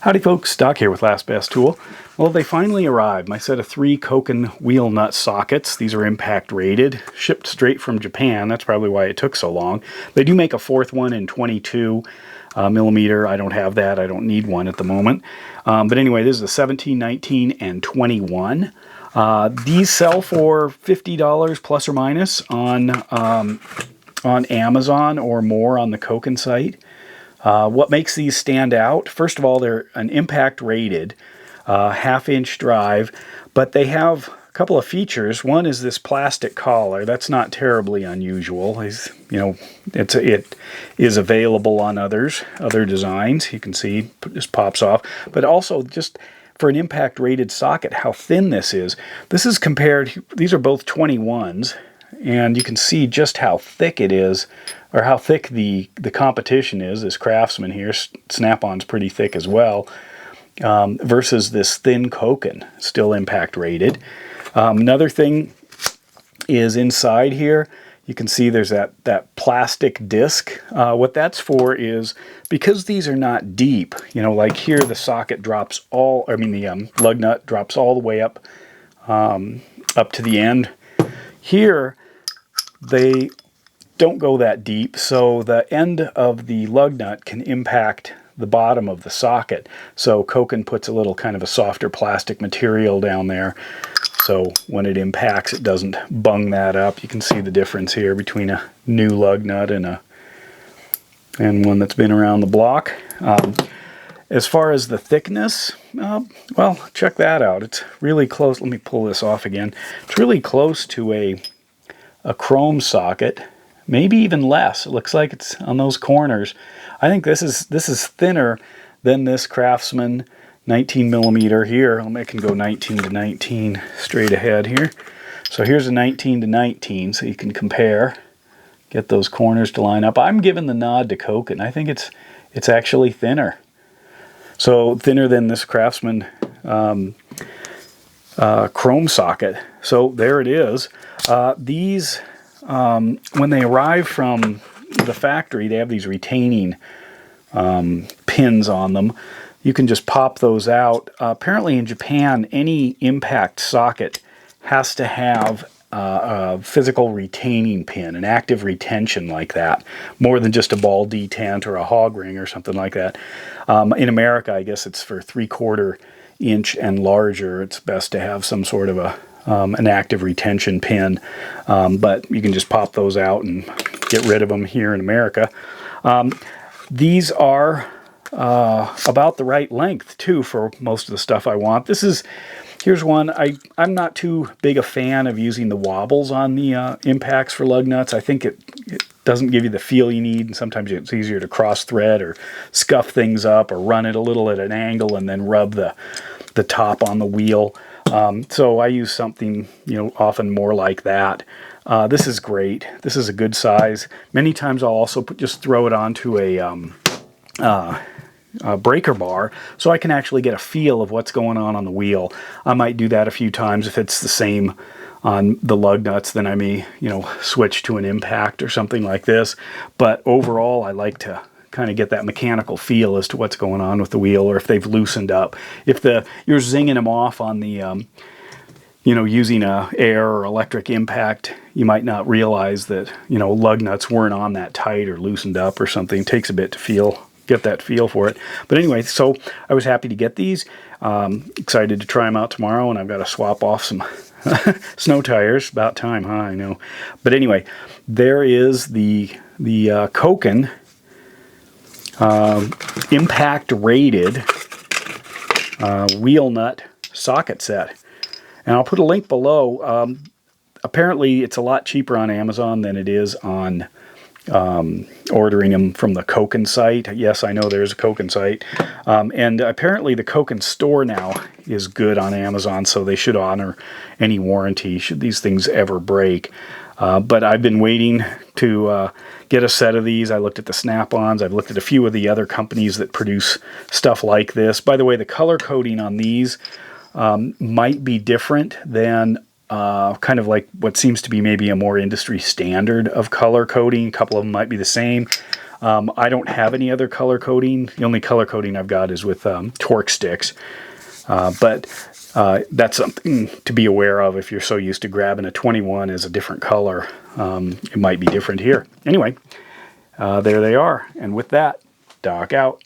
Howdy folks, Doc here with Last Best Tool. Well, they finally arrived. My set of 3 Koken wheel nut sockets. These are impact rated, shipped straight from Japan. That's probably why it took so long. They do make a 4th one in 22 millimeter. I don't have that. I don't need one at the moment. But anyway, this is a 17, 19, and 21. These sell for $50 plus or minus on Amazon or more on the Koken site. What makes these stand out? First of all, they're an impact rated half-inch drive, but they have a couple of features. One is this plastic collar. That's not terribly unusual. It is available on other designs. You can see it just pops off. But also just for an impact rated socket, how thin this is. This is compared, these are both 21s. And you can see just how thick it is, or how thick the competition is. This Craftsman here, Snap-on's pretty thick as well, versus this thin Koken, still impact rated. Another thing is inside here, you can see there's that plastic disc. What that's for is, because these are not deep, like here the socket drops the lug nut drops all the way up to the end. Here, they don't go that deep, so the end of the lug nut can impact the bottom of the socket. So Koken puts a little kind of a softer plastic material down there, so when it impacts, it doesn't bung that up. You can see the difference here between a new lug nut and one that's been around the block. As far as the thickness, well, check that out. It's really close. Let me pull this off again. It's really close to a chrome socket, maybe even less. It looks like it's on those corners. I think this is thinner than this Craftsman 19 millimeter here. I can go 19 to 19 straight ahead here. So here's a 19 to 19, so you can compare, get those corners to line up. I'm giving the nod to Koken. I think it's actually thinner. So thinner than this Craftsman chrome socket. So there it is. These, when they arrive from the factory, they have these retaining pins on them. You can just pop those out. Apparently in Japan, any impact socket has to have a physical retaining pin, an active retention like that, more than just a ball detent or a hog ring or something like that. In America, I guess it's for 3/4 inch and larger. It's best to have some sort of an active retention pin, but you can just pop those out and get rid of them here in America. These are about the right length too for most of the stuff I want. Here's one. I'm not too big a fan of using the wobbles on the impacts for lug nuts. I think it doesn't give you the feel you need, and sometimes it's easier to cross thread or scuff things up or run it a little at an angle and then rub the top on the wheel. So I use something, often more like that. This is great. This is a good size. Many times I'll also just throw it onto a breaker bar, so I can actually get a feel of what's going on the wheel. I might do that a few times. If it's the same on the lug nuts, then I may, switch to an impact or something like this. But overall, I like to kind of get that mechanical feel as to what's going on with the wheel, or if they've loosened up. If you're zinging them off on the, using a air or electric impact, you might not realize that, lug nuts weren't on that tight or loosened up or something. It takes a bit to get that feel for it. But anyway, so I was happy to get these. Excited to try them out tomorrow, and I've got to swap off some snow tires. About time, huh? I know. But anyway, there is the Koken impact rated wheel nut socket set, and I'll put a link below. Apparently it's a lot cheaper on Amazon than it is on ordering them from the Koken site. Yes, I know there's a Koken site, and apparently the Koken store now is good on Amazon, so they should honor any warranty should these things ever break. But I've been waiting to get a set of these. I looked at the Snap-ons. I've looked at a few of the other companies that produce stuff like this. By the way, the color coding on these might be different than kind of like what seems to be maybe a more industry standard of color coding. A couple of them might be the same. I don't have any other color coding. The only color coding I've got is with torque sticks. But that's something to be aware of if you're so used to grabbing a 21 as a different color. It might be different here. Anyway, there they are. And with that, Doc out.